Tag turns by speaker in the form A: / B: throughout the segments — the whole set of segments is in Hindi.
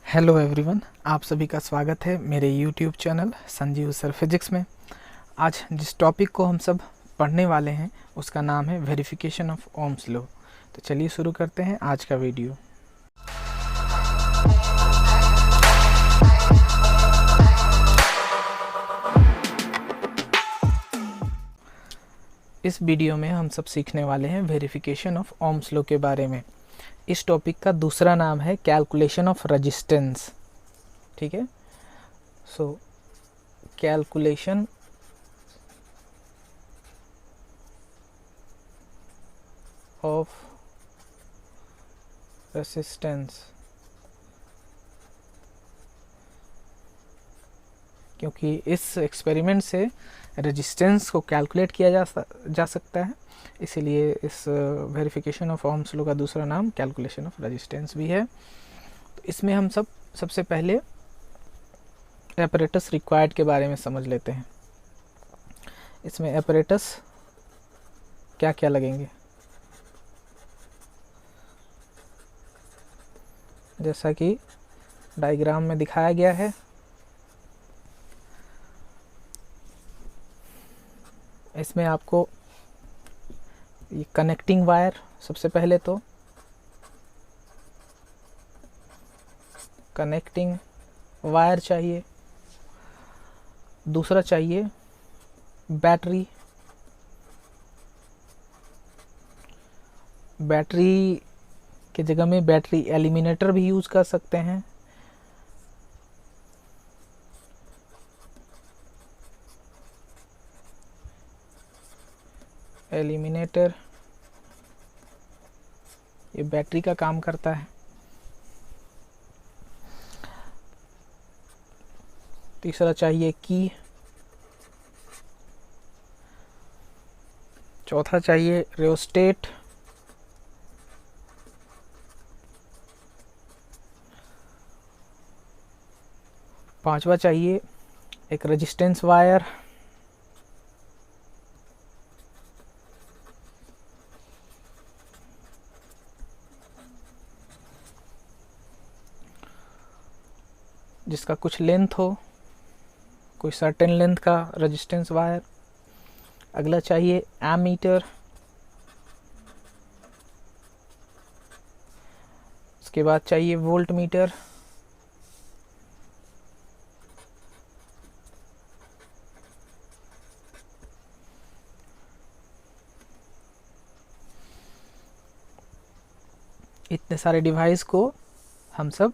A: हेलो एवरीवन, आप सभी का स्वागत है मेरे YouTube channel Sanjeev sir physics में। आज जिस टॉपिक को हम सब पढ़ने वाले हैं उसका नाम है वेरिफिकेशन ऑफ ओम्स लॉ। तो चलिए शुरू करते हैं आज का वीडियो। इस वीडियो में हम सब सीखने वाले हैं वेरिफिकेशन ऑफ ओम्स लॉ के बारे में। इस टॉपिक का दूसरा नाम है कैलकुलेशन ऑफ रेजिस्टेंस। ठीक है, सो कैलकुलेशन ऑफ रेजिस्टेंस, क्योंकि इस एक्सपेरिमेंट से रेजिस्टेंस को कैलकुलेट किया जा सकता है, इसीलिए इस वेरिफिकेशन ऑफ ओम्स लॉ का दूसरा नाम कैलकुलेशन ऑफ रेजिस्टेंस भी है। तो इसमें हम सबसे पहले एपरेटस रिक्वायर्ड के बारे में समझ लेते हैं। इसमें एपरेटस क्या क्या लगेंगे, जैसा कि डायग्राम में दिखाया गया है। इसमें आपको ये कनेक्टिंग वायर, सबसे पहले तो कनेक्टिंग वायर चाहिए। दूसरा चाहिए बैटरी। बैटरी की जगह में बैटरी एलिमिनेटर भी यूज़ कर सकते हैं। एलिमिनेटर ये बैटरी का काम करता है। तीसरा चाहिए की। चौथा चाहिए रियोस्टेट। पांचवा चाहिए एक रेजिस्टेंस वायर। जिसका कुछ लेंथ हो, कोई सर्टेन लेंथ का रेजिस्टेंस वायर। अगला चाहिए एमीटर। उसके बाद चाहिए वोल्ट मीटर। इतने सारे डिवाइस को हम सब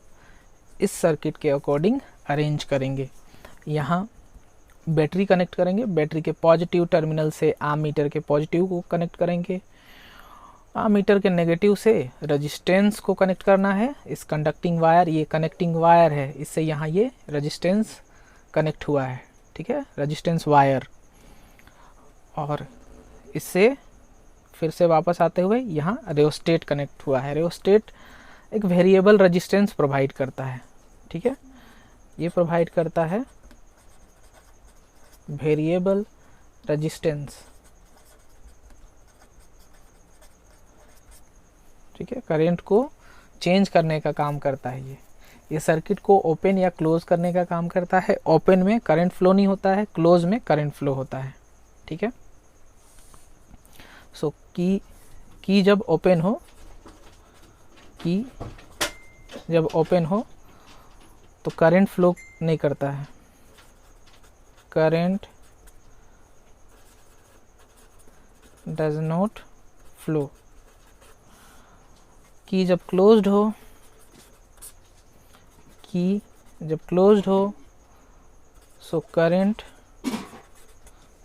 A: इस सर्किट के अकॉर्डिंग अरेंज करेंगे। यहाँ बैटरी कनेक्ट करेंगे, बैटरी के पॉजिटिव टर्मिनल से एमीटर के पॉजिटिव को कनेक्ट करेंगे। एमीटर के नेगेटिव से रेजिस्टेंस को कनेक्ट करना है। इस कंडक्टिंग वायर, ये कनेक्टिंग वायर है, इससे यहाँ ये रेजिस्टेंस कनेक्ट हुआ है। ठीक है, रेजिस्टेंस वायर। और इससे फिर से वापस आते हुए यहाँ रियोस्टेट कनेक्ट हुआ है। रियोस्टेट एक वेरिएबल रेजिस्टेंस प्रोवाइड करता है। ठीक है, ये प्रोवाइड करता है वेरिएबल रेजिस्टेंस। ठीक है, करंट को चेंज करने का काम करता है। ये सर्किट को ओपन या क्लोज करने का काम करता है। ओपन में करंट फ्लो नहीं होता है, क्लोज में करंट फ्लो होता है। ठीक है, सो की जब ओपन हो, की जब ओपन हो तो करंट फ्लो नहीं करता है। Current does not flow. की जब क्लोज्ड हो, की जब क्लोज्ड हो सो करंट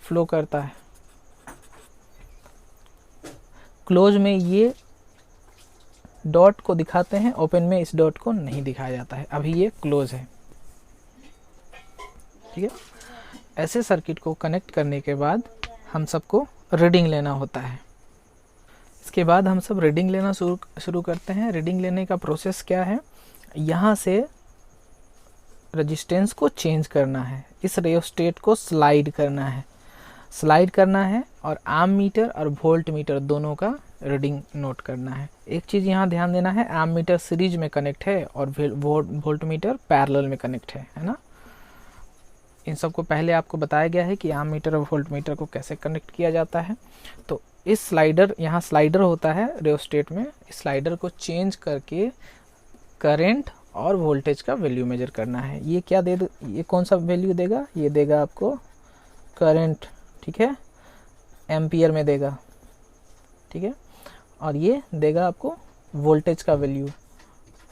A: फ्लो करता है। क्लोज में ये डॉट को दिखाते हैं, ओपन में इस डॉट को नहीं दिखाया जाता है। अभी ये क्लोज है। ठीक है, ऐसे सर्किट को कनेक्ट करने के बाद हम सबको रीडिंग लेना होता है। इसके बाद हम सब रीडिंग लेना शुरू करते हैं। रीडिंग लेने का प्रोसेस क्या है, यहाँ से रेजिस्टेंस को चेंज करना है, इस रियोस्टेट को स्लाइड करना है और एमीटर और वोल्ट मीटर दोनों का रीडिंग नोट करना है। एक चीज़ यहाँ ध्यान देना है, एमीटर सीरीज में कनेक्ट है और वोल्टमीटर पैरेलल में कनेक्ट है ना। इन सबको पहले आपको बताया गया है कि एमीटर और वोल्टमीटर को कैसे कनेक्ट किया जाता है। तो इस स्लाइडर, यहाँ स्लाइडर होता है रियोस्टेट में, इस स्लाइडर को चेंज करके करंट और वोल्टेज का वैल्यू मेजर करना है। ये क्या ये कौन सा वैल्यू देगा, ये देगा आपको करंट, ठीक है, एम्पियर में देगा, ठीक है, और ये देगा आपको वोल्टेज का वैल्यू,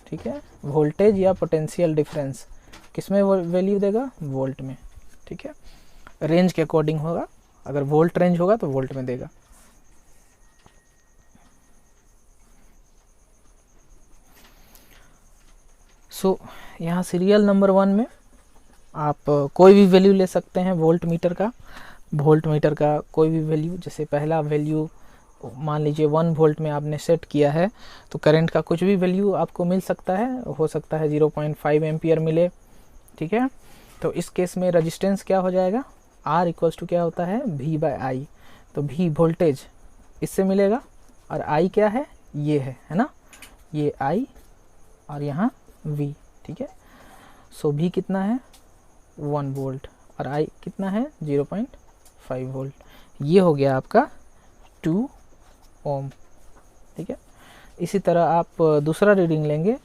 A: ठीक है, वोल्टेज या पोटेंशियल डिफरेंस किस में वैल्यू देगा, वोल्ट में, ठीक है, रेंज के अकॉर्डिंग होगा, अगर वोल्ट रेंज होगा तो वोल्ट में देगा। सो यहाँ सीरियल नंबर 1 में आप कोई भी वैल्यू ले सकते हैं वोल्ट मीटर का कोई भी वैल्यू। जैसे पहला वैल्यू मान लीजिए 1 वोल्ट में आपने सेट किया है, तो करंट का कुछ भी वैल्यू आपको मिल सकता है, हो सकता है 0.5 एम्पियर मिले, ठीक है। तो इस केस में रजिस्टेंस क्या हो जाएगा, R इक्वल्स टू क्या होता है, V बाय आई। तो V वोल्टेज इससे मिलेगा और I क्या है, ये है ना, ये I और यहाँ V, ठीक है। सो V कितना है 1 वोल्ट और I कितना है 0.5 वोल्ट। ये हो गया आपका 2 ओम, ठीक है। इसी तरह आप दूसरा रीडिंग लेंगे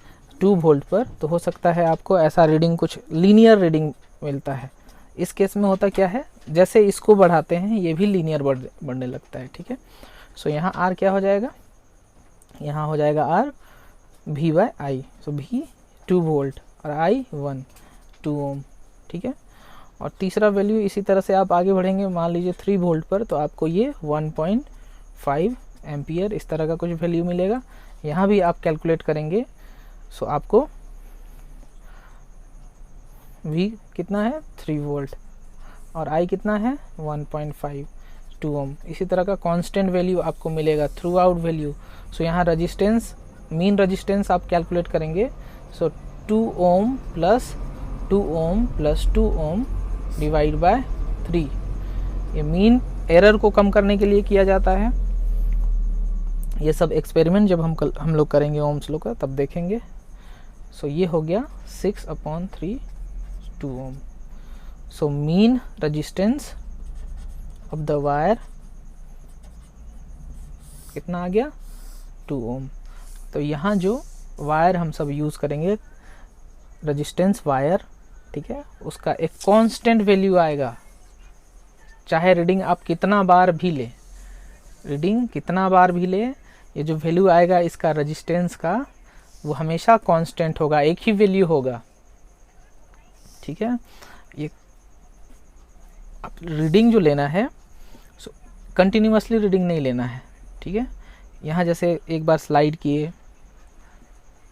A: 2 वोल्ट पर, तो हो सकता है आपको ऐसा रीडिंग कुछ लीनियर रीडिंग मिलता है। इस केस में होता क्या है, जैसे इसको बढ़ाते हैं ये भी लीनियर बढ़ने लगता है, ठीक है। सो यहाँ R क्या हो जाएगा, यहाँ हो जाएगा R V बाय आई। सो V 2 वोल्ट और I 2 ओम, ठीक है। और तीसरा वैल्यू इसी तरह से आप आगे बढ़ेंगे, मान लीजिए 3 वोल्ट पर, तो आपको ये 1.5 एम्पियर इस तरह का कुछ वैल्यू मिलेगा। यहाँ भी आप कैलकुलेट करेंगे, सो आपको V कितना है 3 वोल्ट और I कितना है 1.5 2 ओम। इसी तरह का कांस्टेंट वैल्यू आपको मिलेगा थ्रू आउट वैल्यू। सो यहाँ रजिस्टेंस, मीन रजिस्टेंस आप कैलकुलेट करेंगे। So 2 ohm plus 2 ohm plus 2 ohm divide by 3। ये मीन एरर को कम करने के लिए किया जाता है। ये सब एक्सपेरिमेंट जब हम लोग करेंगे ओम्स लॉ का तब देखेंगे। सो ये हो गया 6/3 2 ohm. So mean resistance of the wire कितना आ गया 2 ओम। तो यहाँ जो वायर हम सब यूज़ करेंगे रेजिस्टेंस वायर, ठीक है, उसका एक कांस्टेंट वैल्यू आएगा, चाहे रीडिंग आप कितना बार भी ले, ये जो वैल्यू आएगा इसका रेजिस्टेंस का वो हमेशा कांस्टेंट होगा, एक ही वैल्यू होगा, ठीक है। ये आप रीडिंग जो लेना है कंटिन्यूअसली रीडिंग नहीं लेना है, ठीक है। यहाँ जैसे एक बार स्लाइड किए,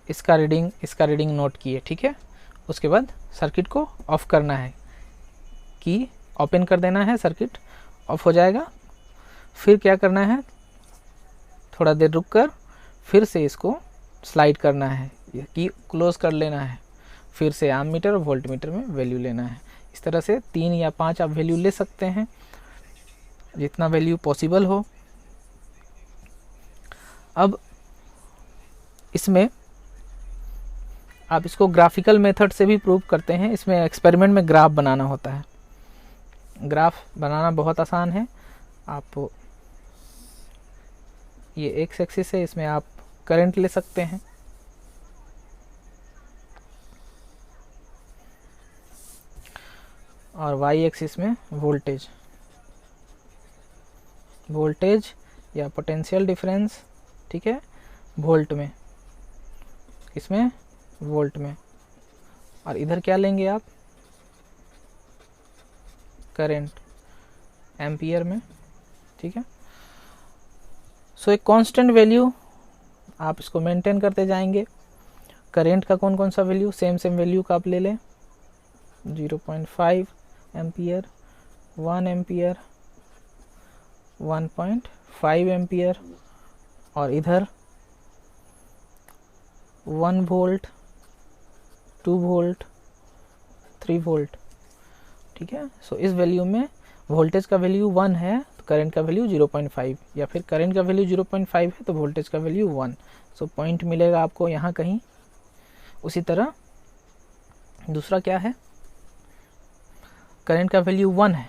A: इसका रीडिंग नोट किए, ठीक है। उसके बाद सर्किट को ऑफ करना है, की ओपन कर देना है, सर्किट ऑफ हो जाएगा। फिर क्या करना है, थोड़ा देर रुक कर फिर से इसको स्लाइड करना है, की क्लोज कर लेना है, फिर से एमीटर और वोल्टमीटर में वैल्यू लेना है। इस तरह से 3 या 5 आप वैल्यू ले सकते हैं, जितना वैल्यू पॉसिबल हो। अब इसमें आप इसको ग्राफिकल मेथड से भी प्रूव करते हैं। इसमें एक्सपेरिमेंट में ग्राफ बनाना होता है। ग्राफ बनाना बहुत आसान है। आप ये एक्स एक्सिस है, इसमें आप करंट ले सकते हैं, और वाई एक्सिस में वोल्टेज या पोटेंशियल डिफरेंस, ठीक है, वोल्ट में, इसमें वोल्ट में, और इधर क्या लेंगे आप, करंट एम्पियर में, ठीक है। सो एक कांस्टेंट वैल्यू आप इसको मेंटेन करते जाएंगे। करंट का कौन कौन सा वैल्यू, सेम वैल्यू का आप ले लें, 0.5 एम्पियर, 1 एम्पियर, 1.5 एम्पियर, और इधर 1 वोल्ट, 2 वोल्ट, 3 वोल्ट, ठीक है। सो इस वैल्यू में वोल्टेज का वैल्यू 1 है तो करंट का वैल्यू 0.5, या फिर करंट का वैल्यू 0.5 है तो वोल्टेज का वैल्यू 1। सो पॉइंट मिलेगा आपको यहाँ कहीं। उसी तरह दूसरा क्या है, करंट का वैल्यू 1 है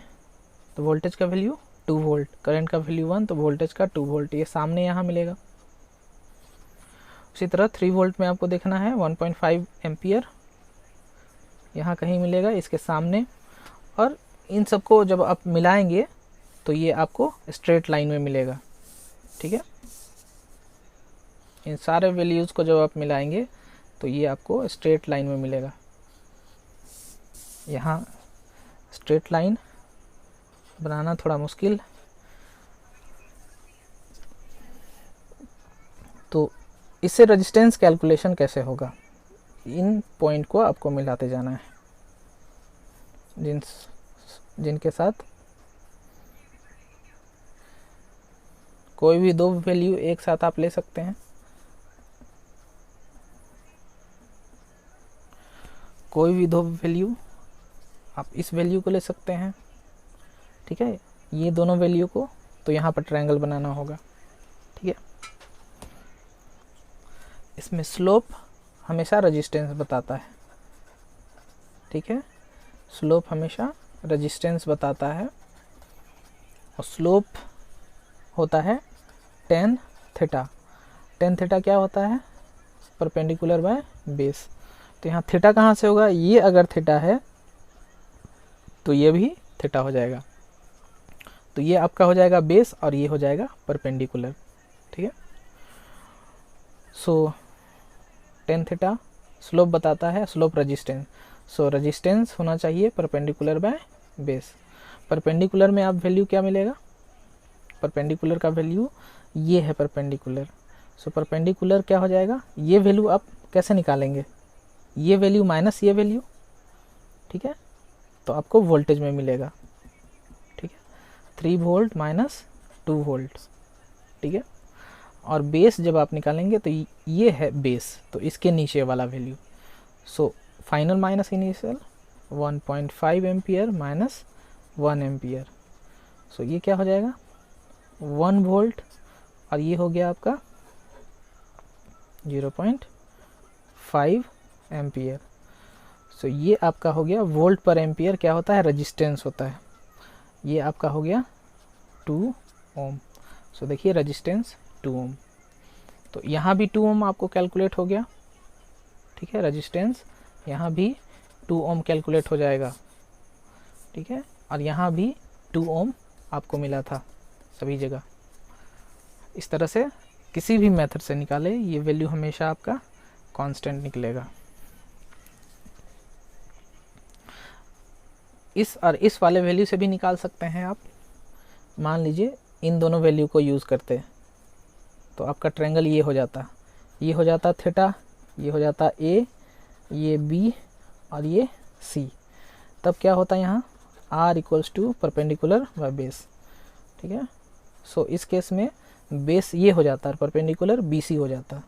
A: तो वोल्टेज का वैल्यू 2 वोल्ट, करंट का वैल्यू 1 तो वोल्टेज का 2 वोल्ट, ये सामने यहाँ मिलेगा। उसी तरह 3 वोल्ट में आपको देखना है 1.5 एम्पियर, यहाँ कहीं मिलेगा इसके सामने। और इन सबको जब आप मिलाएंगे तो ये आपको स्ट्रेट लाइन में मिलेगा, ठीक है। इन सारे वैल्यूज़ को जब आप मिलाएंगे तो ये आपको स्ट्रेट लाइन में मिलेगा। यहाँ स्ट्रेट लाइन बनाना थोड़ा मुश्किल, तो इससे रेजिस्टेंस कैलकुलेशन कैसे होगा, इन पॉइंट को आपको मिलाते जाना है जिनके साथ कोई भी दो वैल्यू एक साथ आप ले सकते हैं। कोई भी दो वैल्यू आप इस वैल्यू को ले सकते हैं, ठीक है, ये दोनों वैल्यू को, तो यहाँ पर ट्रायंगल बनाना होगा, ठीक है। इसमें स्लोप हमेशा रेजिस्टेंस बताता है, ठीक है, स्लोप हमेशा रेजिस्टेंस बताता है। और स्लोप होता है tan थीटा। tan थीटा क्या होता है, परपेंडिकुलर बाय बेस। तो यहाँ थीटा कहाँ से होगा, ये अगर थीटा है तो ये भी थीटा हो जाएगा, तो ये आपका हो जाएगा बेस और ये हो जाएगा परपेंडिकुलर, ठीक है। सो tan थीटा स्लोप बताता है, स्लोप रेजिस्टेंस। सो रेजिस्टेंस होना चाहिए परपेंडिकुलर बाय बेस। परपेंडिकुलर में आप वैल्यू क्या मिलेगा, परपेंडिकुलर का वैल्यू ये है परपेंडिकुलर। सो परपेंडिकुलर क्या हो जाएगा, ये वैल्यू आप कैसे निकालेंगे, ये वैल्यू माइनस ये वैल्यू, ठीक है, तो आपको वोल्टेज में मिलेगा, ठीक है, 3 वोल्ट माइनस 2 वोल्ट, ठीक है। और बेस जब आप निकालेंगे तो ये है बेस, तो इसके नीचे वाला value. So final minus initial 1.5 ampere minus 1 ampere. So ये क्या हो जाएगा 1 वोल्ट, और ये हो गया आपका 0.5 एम्पियर। सो ये आपका हो गया वोल्ट पर एम्पियर, क्या होता है रेजिस्टेंस होता है, ये आपका हो गया 2 ओम। सो देखिए रेजिस्टेंस 2 ओम, तो यहाँ भी 2 ओम आपको कैलकुलेट हो गया, ठीक है, रेजिस्टेंस यहाँ भी 2 ओम कैलकुलेट हो जाएगा, ठीक है। और यहाँ भी 2 ओम आपको मिला था सभी जगह। इस तरह से किसी भी मेथड से निकाले ये वैल्यू हमेशा आपका कांस्टेंट निकलेगा। इस और इस वाले वैल्यू से भी निकाल सकते हैं आप। मान लीजिए इन दोनों वैल्यू को यूज़ करते तो आपका ट्रायंगल ये हो जाता, ये हो जाता थीटा, ये हो जाता ए, ये बी और ये सी। तब क्या होता है यहाँ R equals to perpendicular by base, ठीक है। सो इस केस में बेस ये हो जाता है परपेंडिकुलर बी सी हो जाता,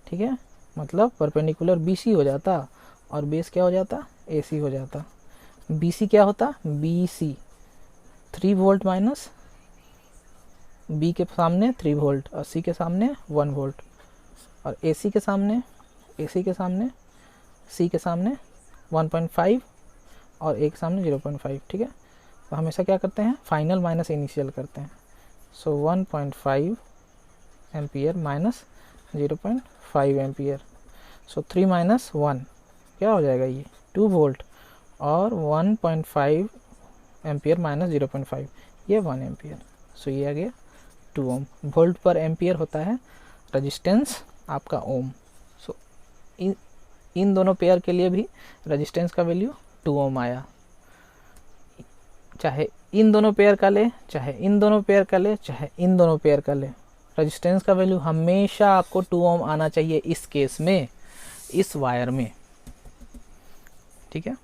A: ठीक है, मतलब परपेंडिकुलर बी सी हो जाता और बेस क्या हो जाता ए सी हो जाता। बी सी क्या होता B C 3 volt minus B के सामने 3 वोल्ट और सी के सामने 1 वोल्ट, और ए सी के सामने सी के सामने 1.5 और ए के सामने 0.5, ठीक है। तो हमेशा क्या करते हैं फाइनल माइनस इनिशियल करते हैं। सो 1.5 एम्पियर माइनस 0.5 एम्पियर। सो 3 माइनस 1 क्या हो जाएगा ये 2 वोल्ट, और 1.5 एम्पियर माइनस 0.5 ये 1 एम्पियर। सो ये आ गया 2 ओम। वोल्ट पर एम्पियर होता है रेजिस्टेंस आपका ओम। सो इन दोनों पेयर के लिए भी रेजिस्टेंस का वैल्यू 2 ओम आया। चाहे इन दोनों पेयर का ले, चाहे इन दोनों पेयर का ले, चाहे इन दोनों पेयर का ले, रेजिस्टेंस का वैल्यू हमेशा आपको 2 ओम आना चाहिए इस केस में, इस वायर में, ठीक है।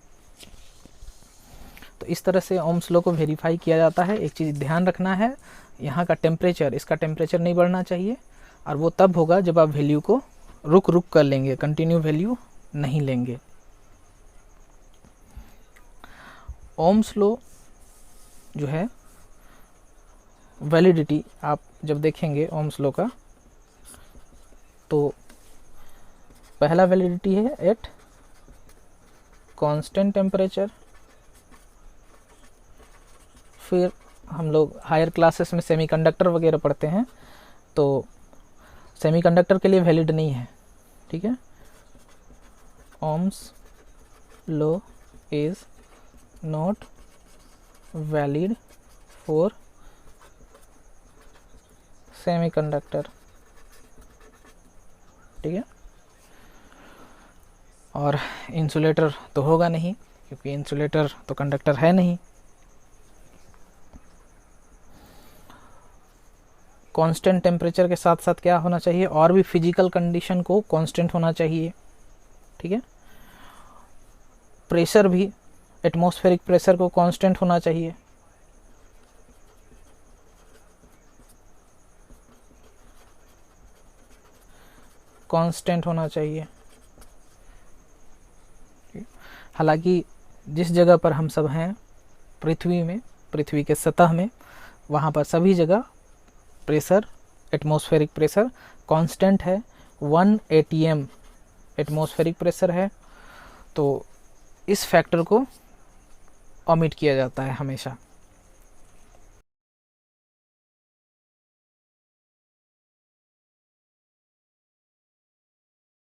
A: तो इस तरह से ओम्स लॉ को वेरीफाई किया जाता है। एक चीज़ ध्यान रखना है, यहाँ का टेम्परेचर, इसका टेम्परेचर नहीं बढ़ना चाहिए, और वो तब होगा जब आप वैल्यू को रुक रुक कर लेंगे, कंटिन्यू वैल्यू नहीं लेंगे। ओम्स लॉ जो है वैलिडिटी आप जब देखेंगे ओम्स लॉ का, तो पहला वैलिडिटी है एट कांस्टेंट टेम्परेचर। फिर हम लोग हायर क्लासेस में सेमीकंडक्टर वगैरह पढ़ते हैं, तो सेमीकंडक्टर के लिए वैलिड नहीं है, ठीक है। Ohm's law is not valid for semiconductor, ठीक है। और इंसुलेटर तो होगा नहीं, क्योंकि इंसुलेटर तो कंडक्टर है नहीं। कांस्टेंट टेम्परेचर के साथ साथ क्या होना चाहिए, और भी फिजिकल कंडीशन को कांस्टेंट होना चाहिए, ठीक है। प्रेशर भी, एटमॉस्फेरिक प्रेशर को कांस्टेंट होना चाहिए, कांस्टेंट होना चाहिए। हालांकि जिस जगह पर हम सब हैं पृथ्वी में, पृथ्वी के सतह में, वहाँ पर सभी जगह प्रेशर, एटमॉस्फेरिक प्रेशर कांस्टेंट है, 1 atm एटमॉस्फेरिक प्रेशर है। तो इस फैक्टर को ओमिट किया जाता है हमेशा।